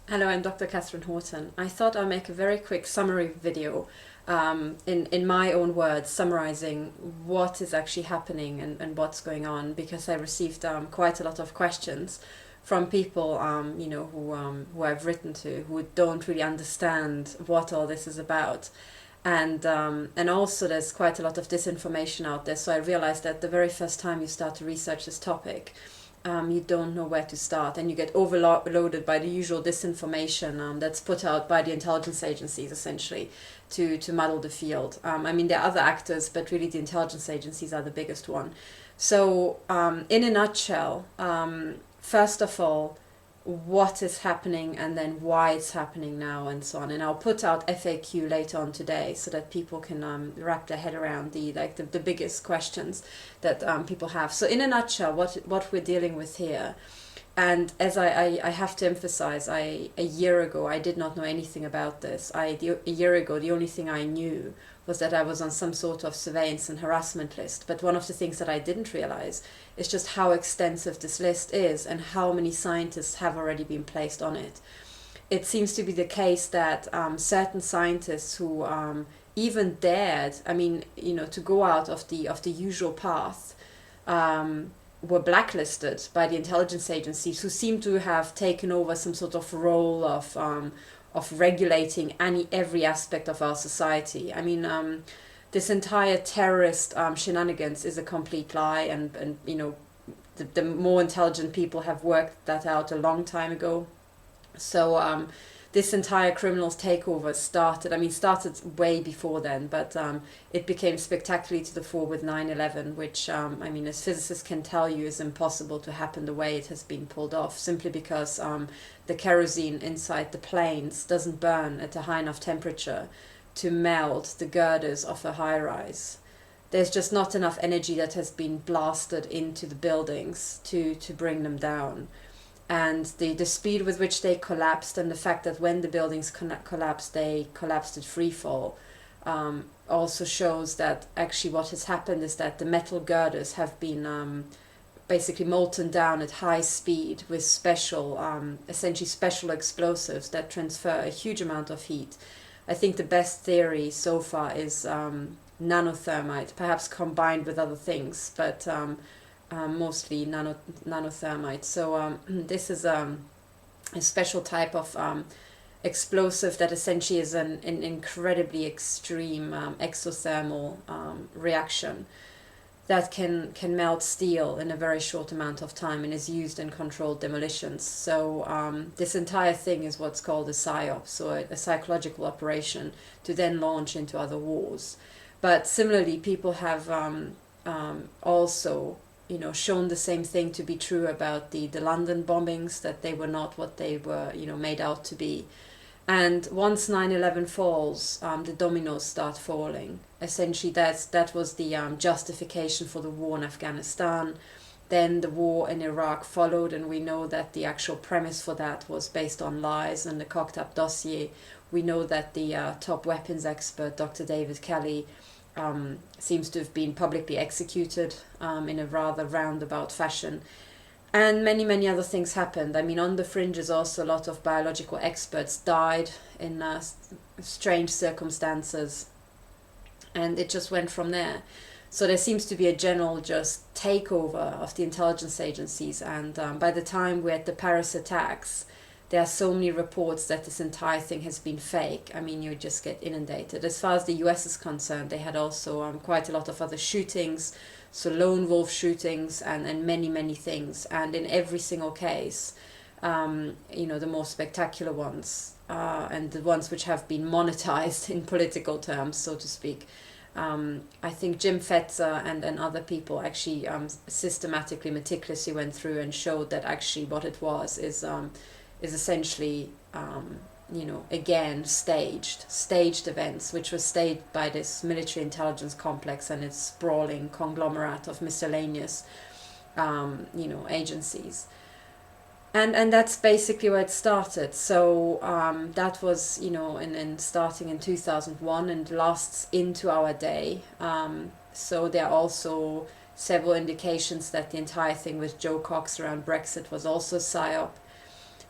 Hello, I'm Dr. Katherine Horton. I thought I'd make a very quick summary video in my own words, summarizing what is actually happening and what's going on, because I received quite a lot of questions from people who I've written to, who don't really understand what all this is about. And also there's quite a lot of disinformation out there. So I realized that the very first time you start to research this topic, you don't know where to start, and you get overloaded by the usual disinformation that's put out by the intelligence agencies, essentially, to muddle the field. I mean, there are other actors, but really the intelligence agencies are the biggest one. So, in a nutshell, first of all, what is happening and then why it's happening now and so on. And I'll put out FAQ later on today so that people can wrap their head around the biggest questions that people have. So in a nutshell, what we're dealing with here, and as I have to emphasize, a year ago I did not know anything about this. A year ago the only thing I knew was that I was on some sort of surveillance and harassment list. But one of the things that I didn't realize is just how extensive this list is and how many scientists have already been placed on it. It seems to be the case that certain scientists who even dared, to go out of the usual path, were blacklisted by the intelligence agencies, who seem to have taken over some sort of role of regulating every aspect of our society. This entire terrorist shenanigans is a complete lie, and the more intelligent people have worked that out a long time ago. So this entire criminals takeover started way before then, but it became spectacularly to the fore with 9/11, which as physicists can tell you, is impossible to happen the way it has been pulled off, simply because the kerosene inside the planes doesn't burn at a high enough temperature to melt the girders of a high-rise. There's just not enough energy that has been blasted into the buildings to bring them down. And the speed with which they collapsed, and the fact that when the buildings collapsed, they collapsed at free fall, also shows that actually what has happened is that the metal girders have been basically molten down at high speed with essentially special explosives that transfer a huge amount of heat. I think the best theory so far is nanothermite, perhaps combined with other things, but mostly nanothermite. So this is a special type of explosive that essentially is an incredibly extreme exothermal reaction that can melt steel in a very short amount of time, and is used in controlled demolitions. So this entire thing is what's called a psyop, so a psychological operation to then launch into other wars. But similarly, people have also shown the same thing to be true about the London bombings, that they were not what they were made out to be. And once 9/11 falls, the dominoes start falling. Essentially, that was the justification for the war in Afghanistan. Then the war in Iraq followed, and we know that the actual premise for that was based on lies and the cocked up dossier. We know that the top weapons expert, Dr. David Kelly, seems to have been publicly executed in a rather roundabout fashion. And many, many other things happened. On the fringes also, a lot of biological experts died in strange circumstances. And it just went from there. So there seems to be a general just takeover of the intelligence agencies. And by the time we're at the Paris attacks, there are so many reports that this entire thing has been fake. You just get inundated. As far as the US is concerned, they had also quite a lot of other shootings, so lone wolf shootings and many, many things. And in every single case, the more spectacular ones, and the ones which have been monetized in political terms, so to speak, I think Jim Fetzer and other people actually systematically, meticulously went through and showed that actually what it was is essentially, again, staged events, which were staged by this military intelligence complex and its sprawling conglomerate of miscellaneous, agencies. And that's basically where it started. So that was, starting in 2001 and lasts into our day. So there are also several indications that the entire thing with Joe Cox around Brexit was also psyop.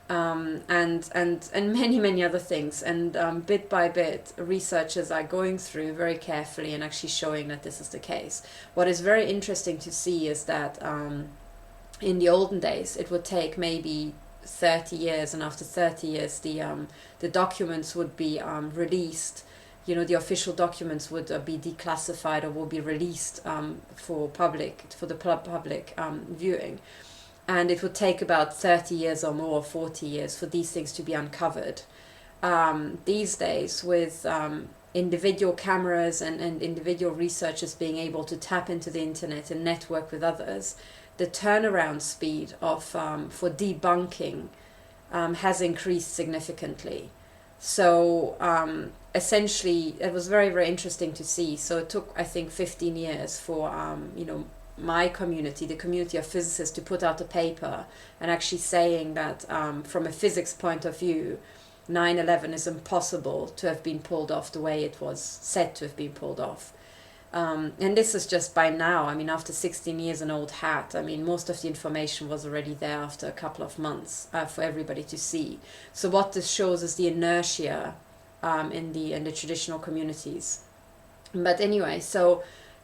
and many other things. And bit by bit, researchers are going through very carefully and actually showing that this is the case. What is very interesting to see is that in the olden days, it would take maybe 30 years, and after 30 years, the documents would be released. You know, the official documents would be declassified or will be released for the public viewing. And it would take about 30 years or more, 40 years, for these things to be uncovered. These days, with individual cameras and individual researchers being able to tap into the internet and network with others, the turnaround speed of for debunking has increased significantly. So essentially, it was very interesting to see. So it took, I think, 15 years for my community, the community of physicists, to put out a paper and actually saying that from a physics point of view, 9/11 is impossible to have been pulled off the way it was said to have been pulled off. And this is just by now, I mean, after 16 years, an old hat. I mean, most of the information was already there after a couple of months for everybody to see. So what this shows is the inertia in the traditional communities. But anyway, so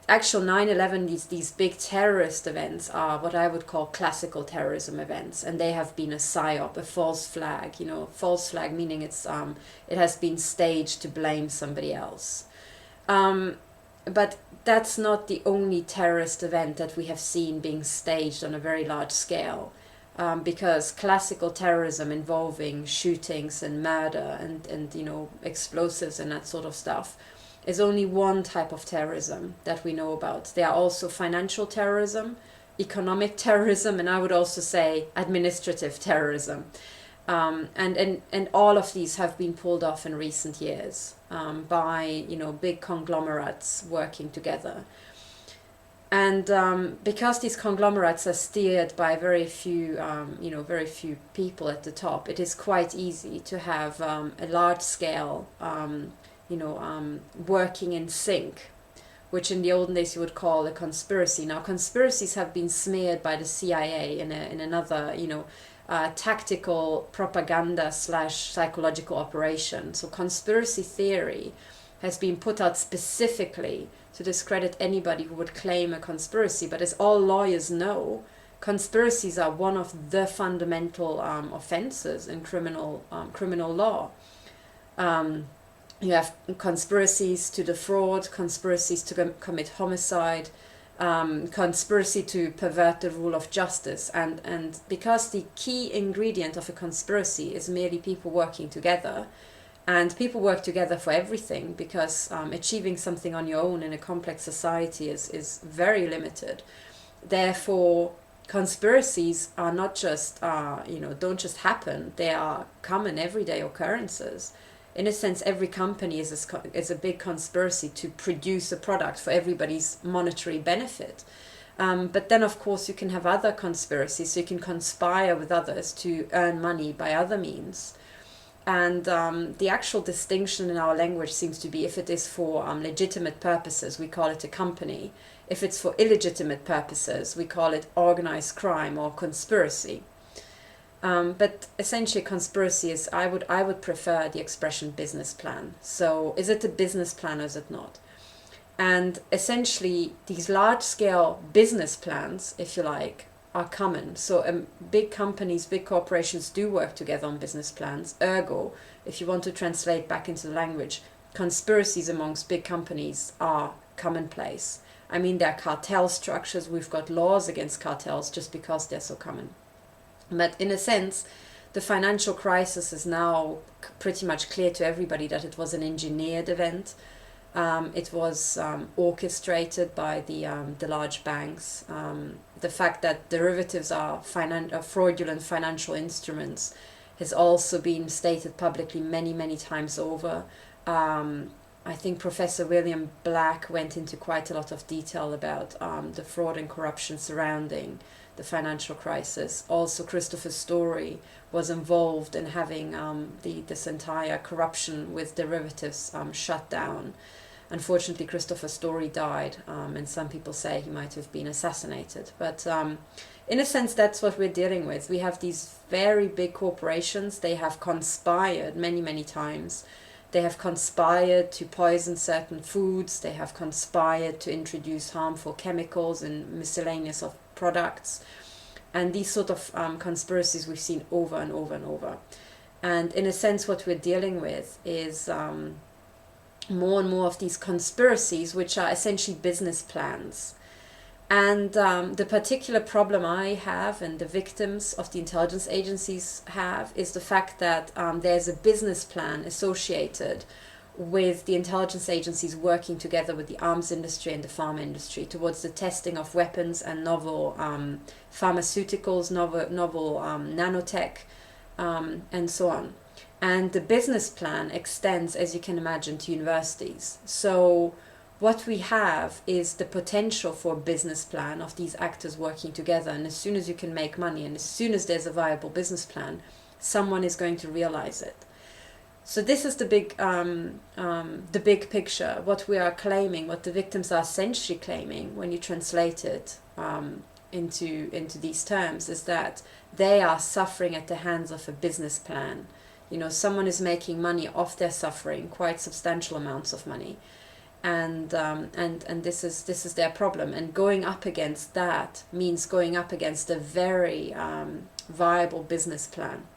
actual 9/11, these big terrorist events are what I would call classical terrorism events, and they have been a psyop, a false flag. You know, false flag meaning it has been staged to blame somebody else. But that's not the only terrorist event that we have seen being staged on a very large scale, because classical terrorism involving shootings and murder and explosives and that sort of stuff is only one type of terrorism that we know about. There are also financial terrorism, economic terrorism, and I would also say administrative terrorism. And all of these have been pulled off in recent years by big conglomerates working together. And because these conglomerates are steered by very few people at the top, it is quite easy to have a large scale working in sync, which in the olden days you would call a conspiracy. Now, conspiracies have been smeared by the CIA in another, tactical propaganda / psychological operation. So conspiracy theory has been put out specifically to discredit anybody who would claim a conspiracy. But as all lawyers know, conspiracies are one of the fundamental offences in criminal law. You have conspiracies to defraud, conspiracies to commit homicide, conspiracy to pervert the rule of justice. And because the key ingredient of a conspiracy is merely people working together, and people work together for everything, because achieving something on your own in a complex society is very limited. Therefore, conspiracies are not just, don't just happen, they are common everyday occurrences. In a sense, every company is a big conspiracy to produce a product for everybody's monetary benefit. But then, of course, you can have other conspiracies. So you can conspire with others to earn money by other means. And the actual distinction in our language seems to be, if it is for legitimate purposes, we call it a company. If it's for illegitimate purposes, we call it organized crime or conspiracy. But essentially, conspiracy is, I would prefer the expression business plan. So is it a business plan or is it not? And essentially, these large-scale business plans, if you like, are common. So big companies, big corporations do work together on business plans. Ergo, if you want to translate back into the language, conspiracies amongst big companies are commonplace. I mean, there are cartel structures. We've got laws against cartels just because they're so common. But in a sense, the financial crisis is now pretty much clear to everybody that it was an engineered event. It was orchestrated by the large banks. The fact that derivatives are fraudulent financial instruments has also been stated publicly many times over. I think Professor William Black went into quite a lot of detail about the fraud and corruption surrounding the financial crisis. Also, Christopher Story was involved in having this entire corruption with derivatives shut down. Unfortunately, Christopher Story died, and some people say he might have been assassinated. But in a sense, that's what we're dealing with. We have these very big corporations. They have conspired many, many times. They have conspired to poison certain foods. They have conspired to introduce harmful chemicals in miscellaneous of products. And these sort of conspiracies we've seen over and over and over. And in a sense, what we're dealing with is more and more of these conspiracies, which are essentially business plans. And the particular problem I have, and the victims of the intelligence agencies have, is the fact that there's a business plan associated with the intelligence agencies working together with the arms industry and the pharma industry towards the testing of weapons and novel pharmaceuticals, novel nanotech, and so on. And the business plan extends, as you can imagine, to universities. So what we have is the potential for a business plan of these actors working together. And as soon as you can make money, and as soon as there's a viable business plan, someone is going to realize it. So this is the big picture. What we are claiming, what the victims are essentially claiming, when you translate it into these terms, is that they are suffering at the hands of a business plan. You know, someone is making money off their suffering, quite substantial amounts of money. And this is their problem, and going up against that means going up against a very viable business plan.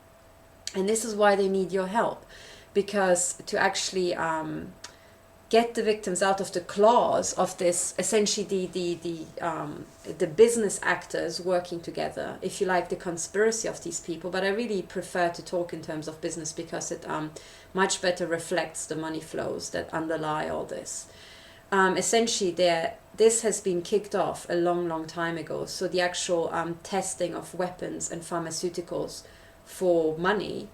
And this is why they need your help, because to actually get the victims out of the claws of this, essentially the business actors working together, if you like, the conspiracy of these people. But I really prefer to talk in terms of business because it much better reflects the money flows that underlie all this. Essentially, this has been kicked off a long time ago. So the actual testing of weapons and pharmaceuticals for money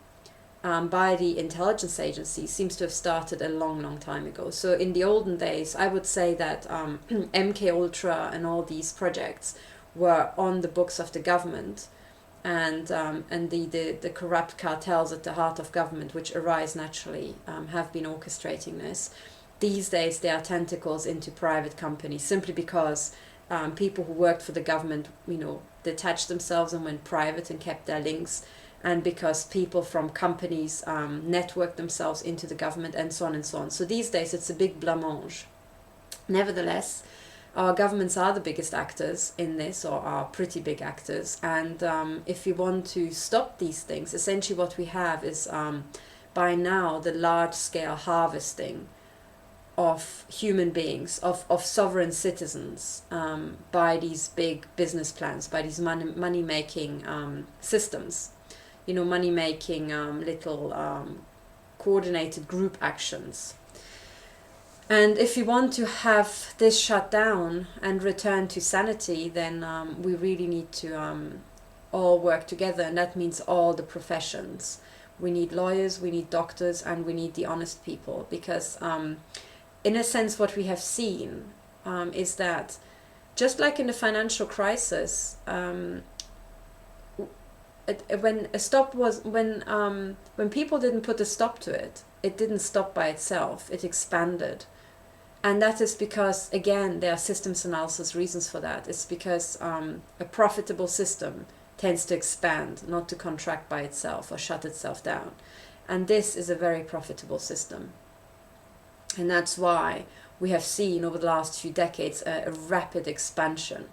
by the intelligence agency seems to have started a long time ago. So in the olden days, I would say that MK Ultra and all these projects were on the books of the government, and the corrupt cartels at the heart of government, which arise naturally, have been orchestrating this. These days, there are tentacles into private companies simply because people who worked for the government, you know, detached themselves and went private and kept their links, and because people from companies networked themselves into the government, and so on and so on. So these days, it's a big blancmange. Nevertheless, our governments are the biggest actors in this, or are pretty big actors. And if we want to stop these things, essentially what we have is by now the large-scale harvesting of human beings, of sovereign citizens, by these big business plans, by these money-making systems, you know, money-making little coordinated group actions. And if you want to have this shut down and return to sanity, then we really need to all work together, and that means all the professions. We need lawyers, we need doctors, and we need the honest people, because in a sense, what we have seen is that, just like in the financial crisis, when people didn't put a stop to it, it didn't stop by itself. It expanded, and that is because, again, there are systems analysis reasons for that. It's because a profitable system tends to expand, not to contract by itself or shut itself down, and this is a very profitable system. And that's why we have seen over the last few decades a rapid expansion.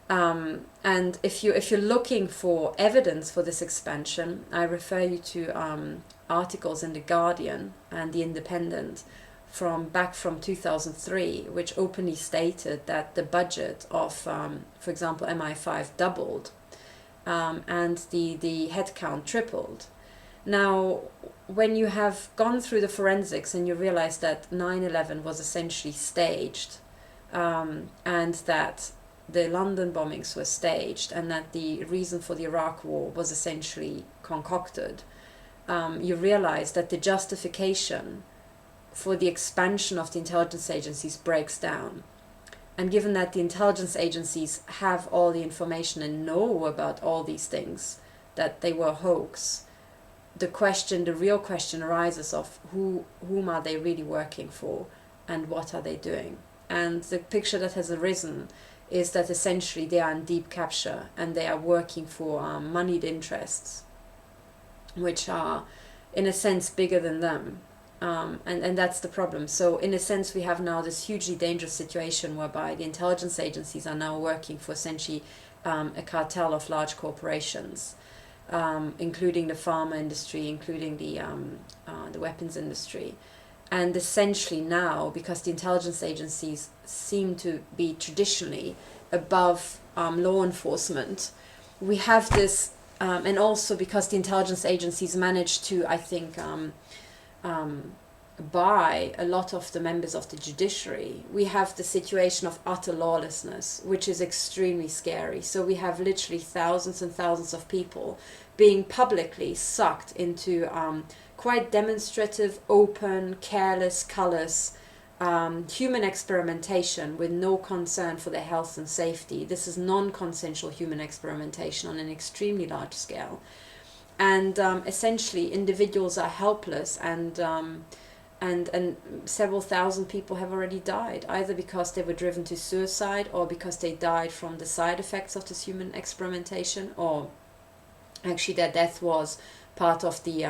And if you're looking for evidence for this expansion, I refer you to articles in The Guardian and The Independent from 2003, which openly stated that the budget of, for example, MI5 doubled, and the headcount tripled. Now, when you have gone through the forensics and you realize that 9/11 was essentially staged, and that the London bombings were staged, and that the reason for the Iraq war was essentially concocted, you realize that the justification for the expansion of the intelligence agencies breaks down. And given that the intelligence agencies have all the information and know about all these things, that they were hoax, the real question arises of whom are they really working for, and what are they doing? And the picture that has arisen is that essentially they are in deep capture and they are working for moneyed interests, which are in a sense bigger than them. And that's the problem. So in a sense, we have now this hugely dangerous situation whereby the intelligence agencies are now working for essentially a cartel of large corporations, including the pharma industry, including the weapons industry. And essentially now, because the intelligence agencies seem to be traditionally above law enforcement, we have this, and also because the intelligence agencies managed to, I think, by a lot of the members of the judiciary, we have the situation of utter lawlessness, which is extremely scary. So we have literally thousands and thousands of people being publicly sucked into quite demonstrative, open, careless, callous human experimentation with no concern for their health and safety. This is non-consensual human experimentation on an extremely large scale. And essentially individuals are helpless, and several thousand people have already died, either because they were driven to suicide or because they died from the side effects of this human experimentation, or actually their death was part of the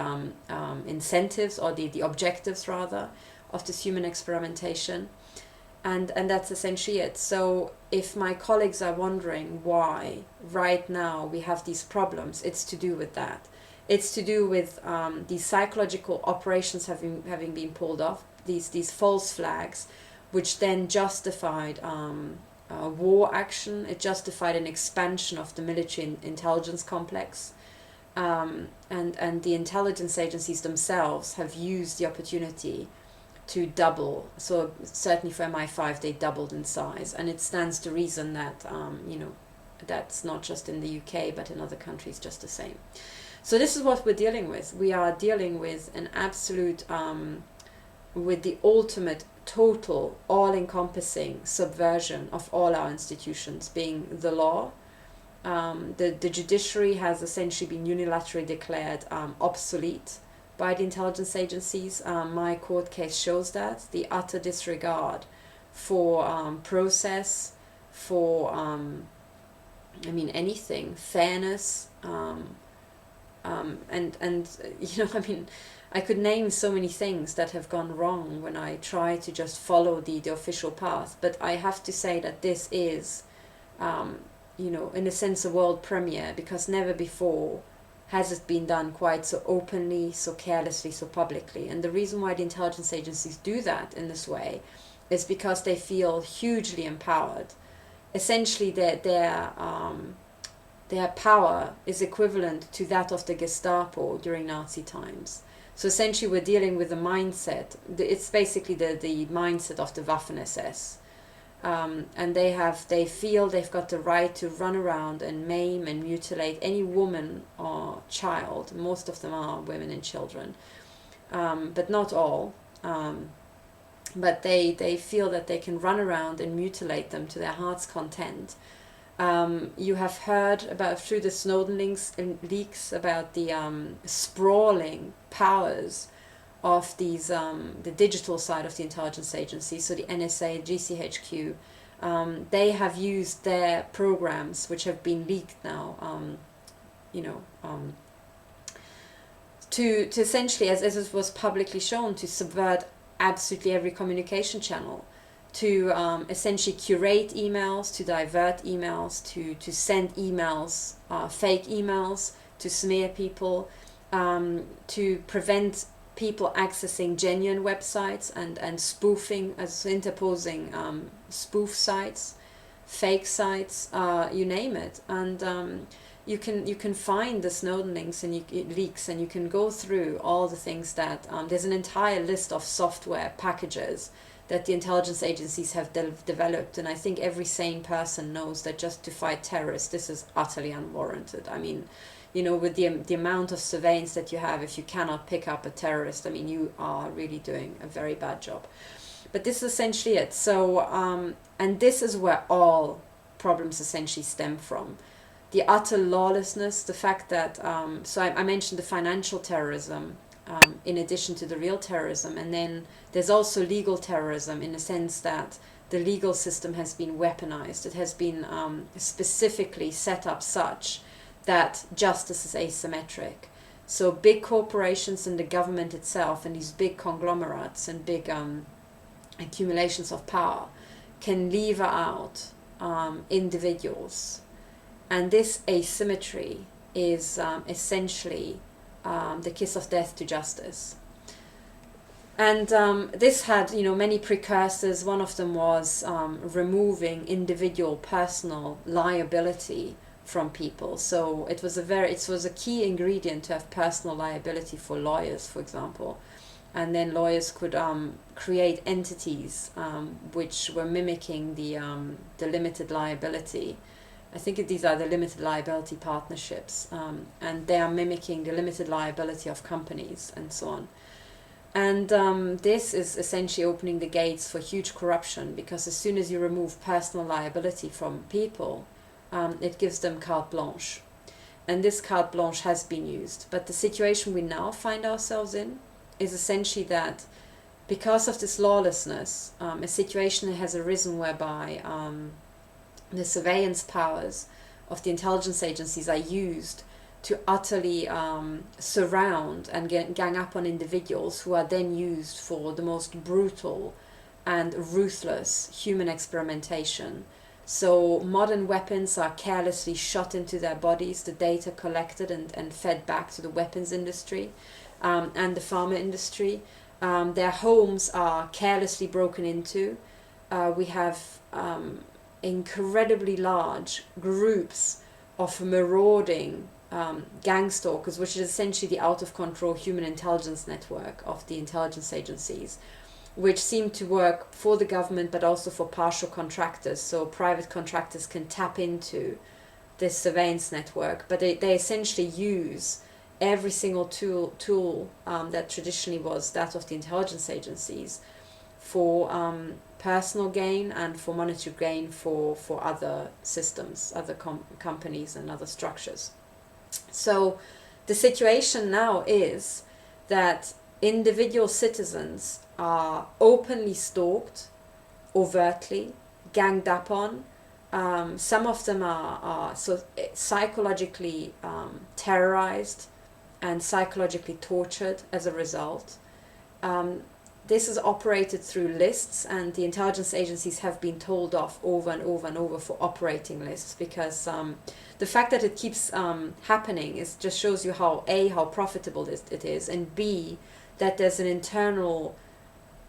incentives or the objectives rather of this human experimentation. And that's essentially it. So if my colleagues are wondering why right now we have these problems, it's to do with that. It's to do with these psychological operations having been pulled off, these false flags, which then justified war action. It justified an expansion of the military intelligence complex. And the intelligence agencies themselves have used the opportunity to double. So certainly for MI5 they doubled in size, and it stands to reason that that's not just in the UK but in other countries just the same. So this is what we're dealing with. We are dealing with an absolute, with the ultimate, total, all-encompassing subversion of all our institutions, being the law. The judiciary has essentially been unilaterally declared obsolete by the intelligence agencies. My court case shows that. The utter disregard for process, for, anything, fairness, I could name so many things that have gone wrong when I try to just follow the official path. But I have to say that this is, in a sense, a world premiere, because never before has it been done quite so openly, so carelessly, so publicly. And the reason why the intelligence agencies do that in this way is because they feel hugely empowered. Essentially, their power is equivalent to that of the Gestapo during Nazi times. So essentially we're dealing with the mindset. It's basically the mindset of the Waffen-SS. And they feel they've got the right to run around and maim and mutilate any woman or child. Most of them are women and children, but not all. But they feel that they can run around and mutilate them to their heart's content. You have heard about, through the Snowden leaks, about the sprawling powers of these the digital side of the intelligence agency, so the NSA, GCHQ. They have used their programs, which have been leaked now, to essentially, as it was publicly shown, to subvert absolutely every communication channel, to essentially curate emails, to divert emails, to send emails, fake emails, to smear people, to prevent people accessing genuine websites and spoofing, as interposing spoof sites, fake sites, you name it. And you can find the Snowden leaks and you can go through all the things that there's an entire list of software packages that the intelligence agencies have developed, and I think every sane person knows that just to fight terrorists, this is utterly unwarranted. I mean, with the amount of surveillance that you have, if you cannot pick up a terrorist, you are really doing a very bad job. But this is essentially it. So, and this is where all problems essentially stem from. The utter lawlessness, the fact that, so I mentioned the financial terrorism, in addition to the real terrorism, and then there's also legal terrorism, in the sense that the legal system has been weaponized. It has been specifically set up such that justice is asymmetric. So big corporations and the government itself and these big conglomerates and big accumulations of power can lever out individuals. And this asymmetry is essentially the kiss of death to justice. And this had, many precursors. One of them was removing individual personal liability from people. So it was a key ingredient to have personal liability for lawyers, for example. And then lawyers could create entities which were mimicking the limited liability. I think these are the limited liability partnerships, and they are mimicking the limited liability of companies and so on. And this is essentially opening the gates for huge corruption, because as soon as you remove personal liability from people, it gives them carte blanche. And this carte blanche has been used. But the situation we now find ourselves in is essentially that because of this lawlessness, a situation has arisen whereby the surveillance powers of the intelligence agencies are used to utterly surround and gang up on individuals who are then used for the most brutal and ruthless human experimentation. So modern weapons are carelessly shot into their bodies, the data collected and fed back to the weapons industry and the pharma industry. Their homes are carelessly broken into. We have incredibly large groups of marauding gang stalkers, which is essentially the out-of-control human intelligence network of the intelligence agencies, which seem to work for the government but also for partial contractors. So private contractors can tap into this surveillance network, but they essentially use every single tool that traditionally was that of the intelligence agencies for personal gain and for monetary gain for other systems, other companies and other structures. So the situation now is that individual citizens are openly stalked, overtly, ganged up on. Some of them are psychologically terrorized and psychologically tortured as a result. This is operated through lists, and the intelligence agencies have been told off over and over and over for operating lists, because the fact that it keeps happening just shows you how A, how profitable it is, and B, that there's an internal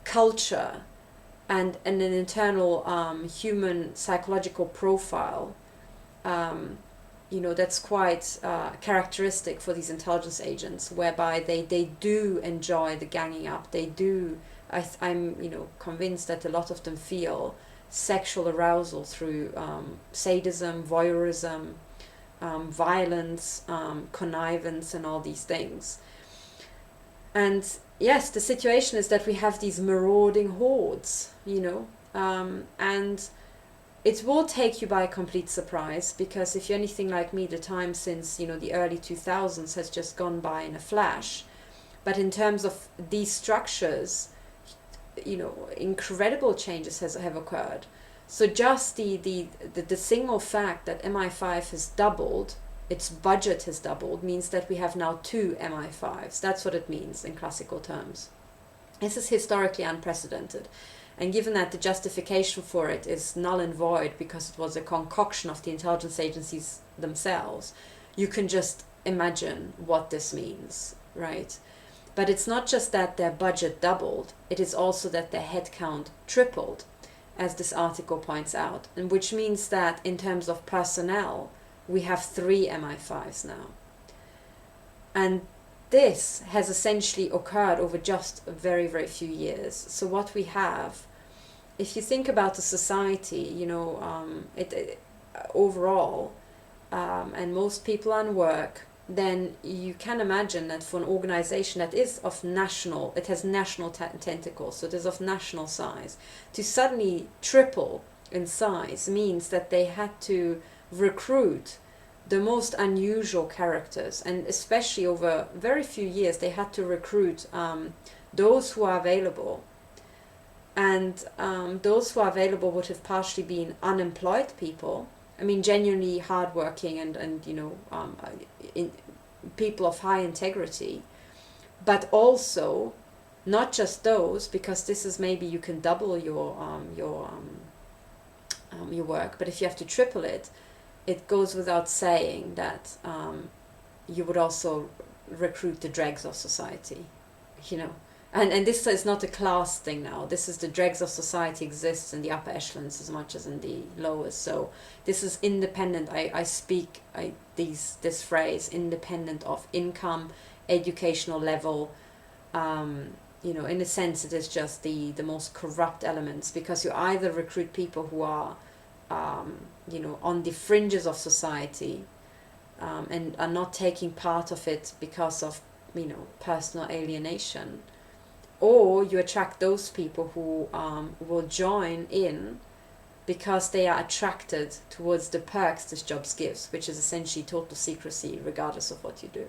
culture and an internal human psychological profile that's quite characteristic for these intelligence agents, whereby they do enjoy the ganging up. They do. I'm convinced that a lot of them feel sexual arousal through sadism, voyeurism, violence, connivance, and all these things. And yes, the situation is that we have these marauding hordes, and it will take you by complete surprise, because if you're anything like me, the time since, the early 2000s has just gone by in a flash. But in terms of these structures, incredible changes have occurred. So just the single fact that MI5 has doubled, its budget has doubled, means that we have now 2 MI5s. That's what it means in classical terms. This is historically unprecedented. And given that the justification for it is null and void because it was a concoction of the intelligence agencies themselves, you can just imagine what this means, right? But it's not just that their budget doubled, it is also that their headcount tripled, as this article points out, and which means that in terms of personnel, we have 3 MI5s now. And this has essentially occurred over just a very, very few years. So what we have, if you think about the society, overall, and most people on work, then you can imagine that for an organization that is of national, it has national tentacles, so it is of national size, to suddenly triple in size means that they had to recruit the most unusual characters, and especially over very few years they had to recruit those who are available And those who are available would have partially been unemployed people. I mean, genuinely hardworking and people of high integrity, but also not just those, because this is maybe you can double your work, but if you have to triple it, it goes without saying that you would also recruit the dregs of society, you know. And this is not a class thing now. This is the dregs of society exists in the upper echelons as much as in the lowest. So this is independent. I speak this phrase, independent of income, educational level. You know, in a sense, it is just the most corrupt elements, because you either recruit people who are, you know, on the fringes of society, and are not taking part of it because of, you know, personal alienation, or you attract those people who will join in because they are attracted towards the perks this job gives, which is essentially total secrecy regardless of what you do.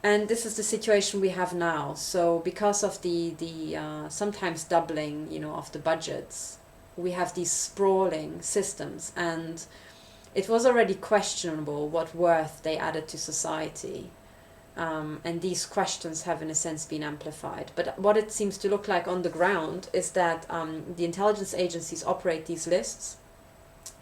And this is the situation we have now. So because of the sometimes doubling, you know, of the budgets, we have these sprawling systems, and it was already questionable what worth they added to society. And these questions have in a sense been amplified. But what it seems to look like on the ground is that the intelligence agencies operate these lists.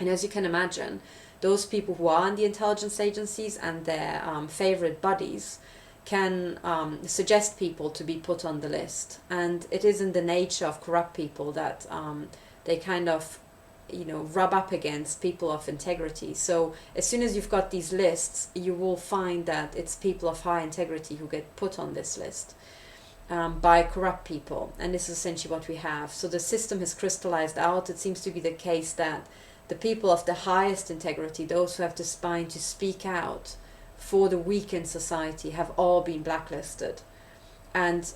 And as you can imagine, those people who are in the intelligence agencies and their favorite buddies can suggest people to be put on the list. And it is in the nature of corrupt people that they kind of, you know, rub up against people of integrity. So as soon as you've got these lists, you will find that it's people of high integrity who get put on this list by corrupt people. And this is essentially what we have. So the system has crystallized out. It seems to be the case that the people of the highest integrity, those who have the spine to speak out for the weak in society, have all been blacklisted. And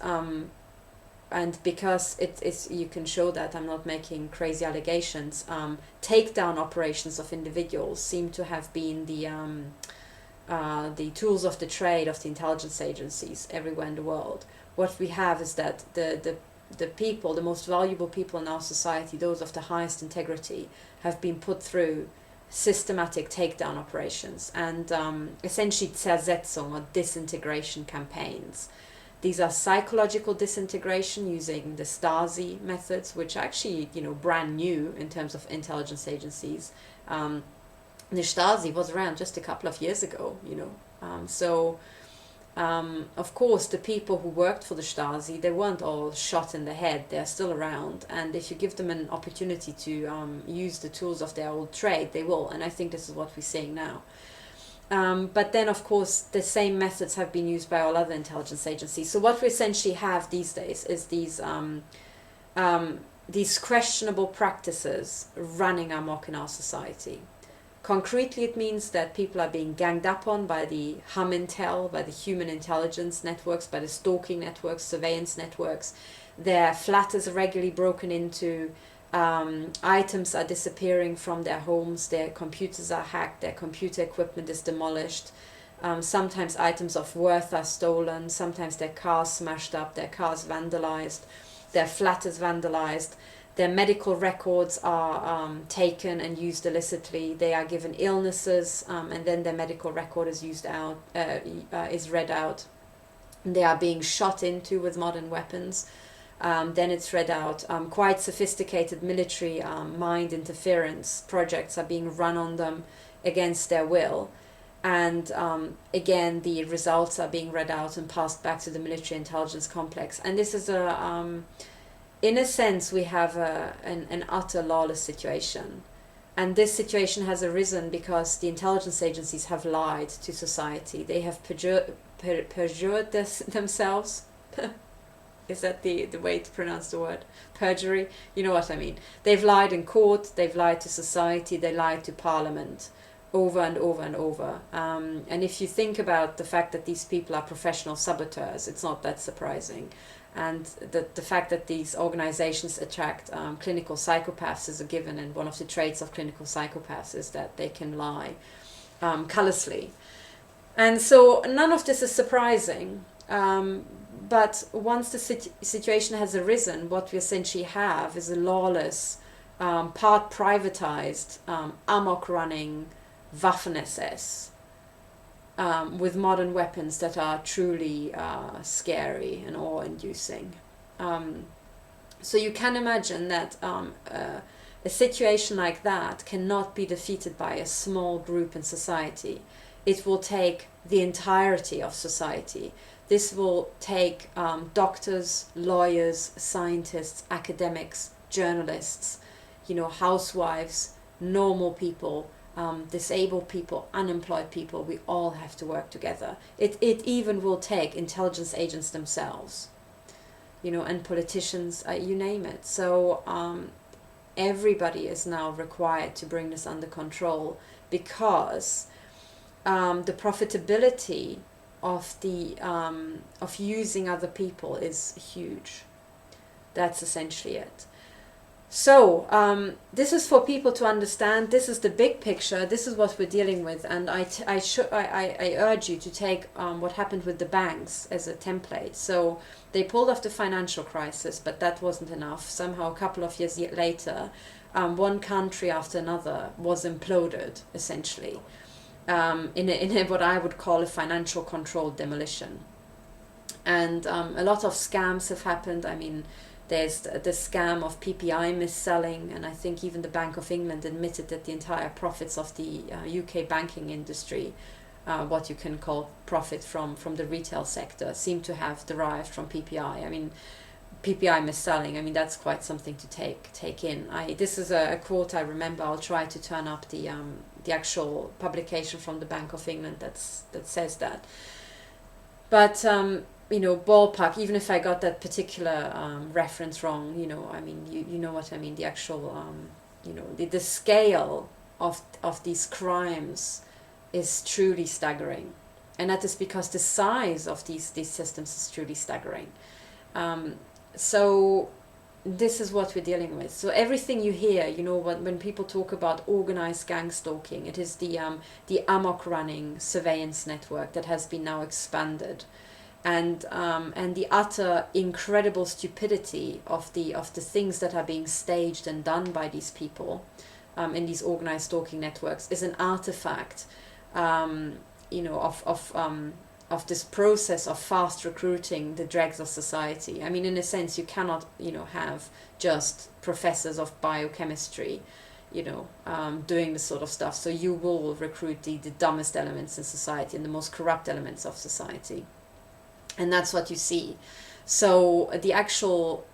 because it is, you can show that I'm not making crazy allegations, takedown operations of individuals seem to have been the tools of the trade of the intelligence agencies everywhere in the world. What we have is that the people, the most valuable people in our society, those of the highest integrity, have been put through systematic takedown operations and essentially Zersetzung or disintegration campaigns. These are psychological disintegration using the Stasi methods, which are actually, you know, brand new in terms of intelligence agencies. The Stasi was around just a couple of years ago, you know. Of course, the people who worked for the Stasi, they weren't all shot in the head. They're still around. And if you give them an opportunity to use the tools of their old trade, they will. And I think this is what we're seeing now. But then, of course, the same methods have been used by all other intelligence agencies. So what we essentially have these days is these questionable practices running amok in our society. Concretely, it means that people are being ganged up on by the hum-intel, by the human intelligence networks, by the stalking networks, surveillance networks. Their flat is regularly broken into. Items are disappearing from their homes, their computers are hacked, their computer equipment is demolished. Sometimes items of worth are stolen, sometimes their cars smashed up, their cars vandalized, their flat is vandalized, their medical records are taken and used illicitly, they are given illnesses and then their medical record is is read out. They are being shot into with modern weapons. Then it's read out. Quite sophisticated military mind interference projects are being run on them against their will. And again, the results are being read out and passed back to the military intelligence complex. And this is in a sense, we have an utter lawless situation. And this situation has arisen because the intelligence agencies have lied to society. They have perjured themselves. Is that the way to pronounce the word? Perjury? You know what I mean. They've lied in court, they've lied to society, they lied to parliament over and over and over. And if you think about the fact that these people are professional saboteurs, it's not that surprising. And the fact that these organizations attract clinical psychopaths is a given, and one of the traits of clinical psychopaths is that they can lie callously. And so none of this is surprising. but once the situation has arisen, what we essentially have is a lawless, part privatized, amok running Waffen-SS, with modern weapons that are truly scary and awe-inducing. So you can imagine that a situation like that cannot be defeated by a small group in society. It will take the entirety of society. This will take doctors, lawyers, scientists, academics, journalists, housewives, normal people, disabled people, unemployed people. We all have to work together. It even will take intelligence agents themselves, and politicians, you name it. So everybody is now required to bring this under control, because the profitability of using other people is huge. That's essentially it. So this is for people to understand. This is the big picture. This is what we're dealing with, and I urge you to take what happened with the banks as a template. So they pulled off the financial crisis, but that wasn't enough. Somehow, a couple of years later, one country after another was imploded, essentially, in a what I would call a financial controlled demolition. And a lot of scams have happened. I mean, there's the scam of PPI mis-selling, and I think even the Bank of England admitted that the entire profits of the UK banking industry, what you can call profit from the retail sector, seem to have derived from PPI. I mean, PPI mis-selling, I mean, that's quite something to take in. This is a quote I remember. I'll try to turn up the actual publication from the Bank of England that says that. But ballpark, even if I got that particular reference wrong, I mean, you know what I mean, the actual, the scale of these crimes is truly staggering. And that is because the size of these systems is truly staggering. So this is what we're dealing with. So everything you hear, when people talk about organized gang stalking, it is the amok running surveillance network that has been now expanded. And the utter incredible stupidity of the things that are being staged and done by these people in these organized stalking networks is an artifact, of this process of fast recruiting the dregs of society. I mean, in a sense, you cannot have just professors of biochemistry doing this sort of stuff. So you will recruit the dumbest elements in society and the most corrupt elements of society. And that's what you see. So the actual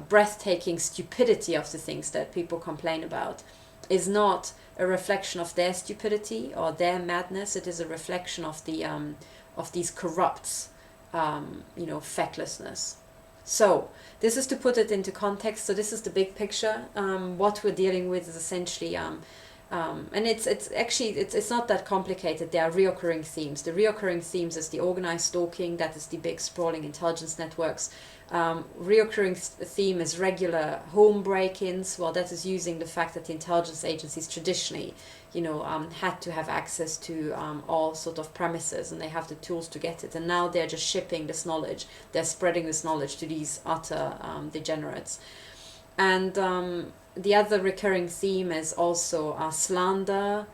breathtaking stupidity of the things that people complain about is not a reflection of their stupidity or their madness. It is a reflection of these corrupts, fecklessness. So this is to put it into context. So this is the big picture. What we're dealing with is essentially and it's not that complicated. There are reoccurring themes. The reoccurring themes is the organized stalking, that is the big sprawling intelligence networks. Reoccurring theme is regular home break-ins. Well, that is using the fact that the intelligence agencies traditionally, had to have access to all sort of premises, and they have the tools to get it. And now they're just shipping this knowledge. They're spreading this knowledge to these utter degenerates. And the other recurring theme is also slander,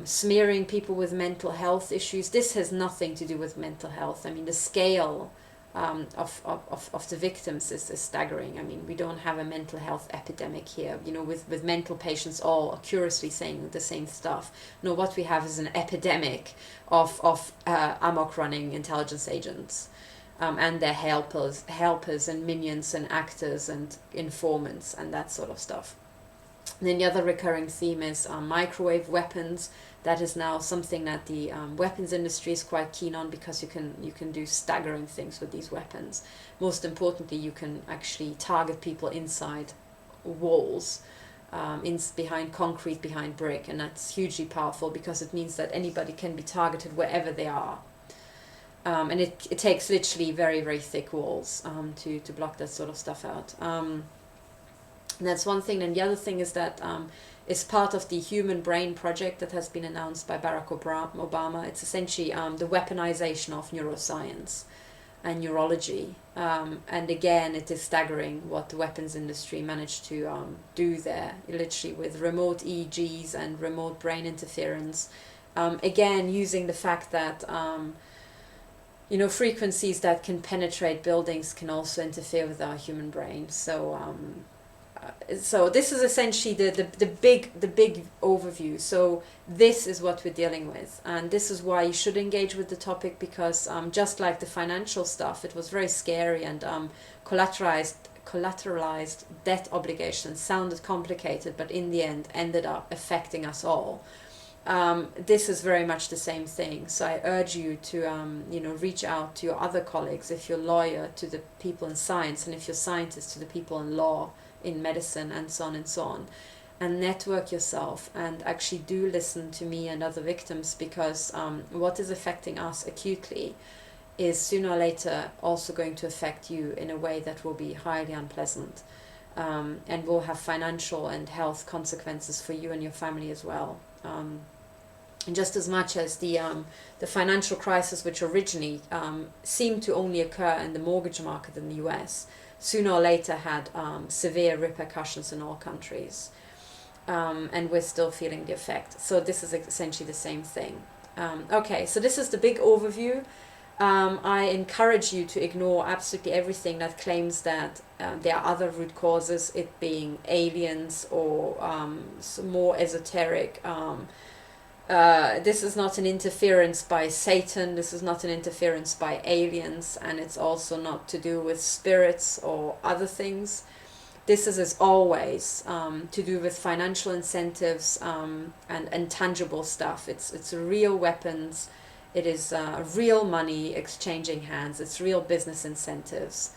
smearing people with mental health issues. This has nothing to do with mental health. I mean, the scale of the victims is staggering. I mean, we don't have a mental health epidemic here, with mental patients all curiously saying the same stuff. No, what we have is an epidemic of amok running intelligence agents. And their helpers and minions and actors and informants and that sort of stuff. And then the other recurring theme is microwave weapons. That is now something that the weapons industry is quite keen on, because you can do staggering things with these weapons. Most importantly, you can actually target people inside walls, behind concrete, behind brick, and that's hugely powerful because it means that anybody can be targeted wherever they are. And it takes literally very, very thick walls to block that sort of stuff out. And that's one thing. And the other thing is that is part of the Human Brain Project that has been announced by Barack Obama. It's essentially the weaponization of neuroscience. and neurology. And again, it is staggering what the weapons industry managed to do there, literally with remote EEGs and remote brain interference. Again, using the fact that frequencies that can penetrate buildings can also interfere with our human brain. So this is essentially the big overview. So this is what we're dealing with, and this is why you should engage with the topic, because just like the financial stuff, it was very scary, and collateralized debt obligations sounded complicated, but in the end ended up affecting us all. This is very much the same thing. So I urge you to reach out to your other colleagues, if you're a lawyer, to the people in science, and if you're scientists, to the people in law, in medicine, and so on, and network yourself, and actually do listen to me and other victims, because what is affecting us acutely is sooner or later also going to affect you in a way that will be highly unpleasant, and will have financial and health consequences for you and your family as well. And just as much as the financial crisis, which originally seemed to only occur in the mortgage market in the US, sooner or later had severe repercussions in all countries, and we're still feeling the effect. So this is essentially the same thing. Okay, so this is the big overview. I encourage you to ignore absolutely everything that claims that there are other root causes, it being aliens or some more esoteric. This is not an interference by Satan, this is not an interference by aliens, and it's also not to do with spirits or other things. This is, as always, to do with financial incentives and tangible stuff. It's real weapons, it is real money exchanging hands, it's real business incentives,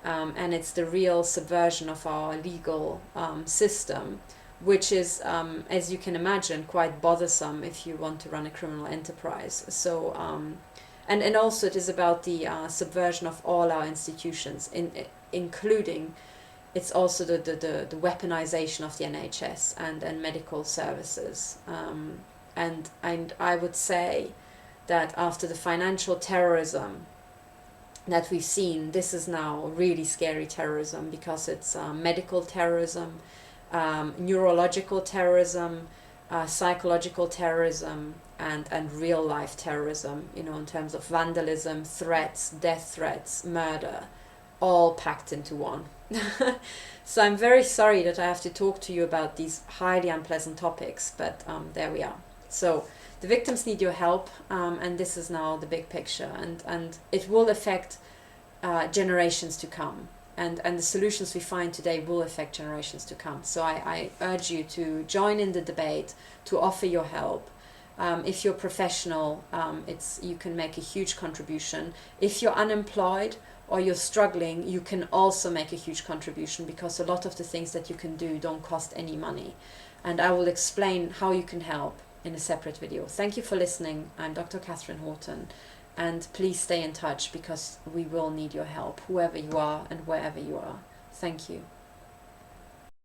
and it's the real subversion of our legal system, which is, as you can imagine, quite bothersome if you want to run a criminal enterprise. So, and also it is about the subversion of all our institutions, including, it's also the weaponization of the NHS and medical services. And I would say that after the financial terrorism that we've seen, this is now really scary terrorism, because it's medical terrorism, neurological terrorism, psychological terrorism, and real life terrorism, in terms of vandalism, threats, death threats, murder, all packed into one. So I'm very sorry that I have to talk to you about these highly unpleasant topics, but there we are. So the victims need your help, and this is now the big picture, and it will affect generations to come. And the solutions we find today will affect generations to come. So I urge you to join in the debate, to offer your help. If you're professional, you can make a huge contribution. If you're unemployed or you're struggling, you can also make a huge contribution, because a lot of the things that you can do don't cost any money. And I will explain how you can help in a separate video. Thank you for listening. I'm Dr. Katherine Horton. And please stay in touch, because we will need your help, whoever you are and wherever you are. Thank you.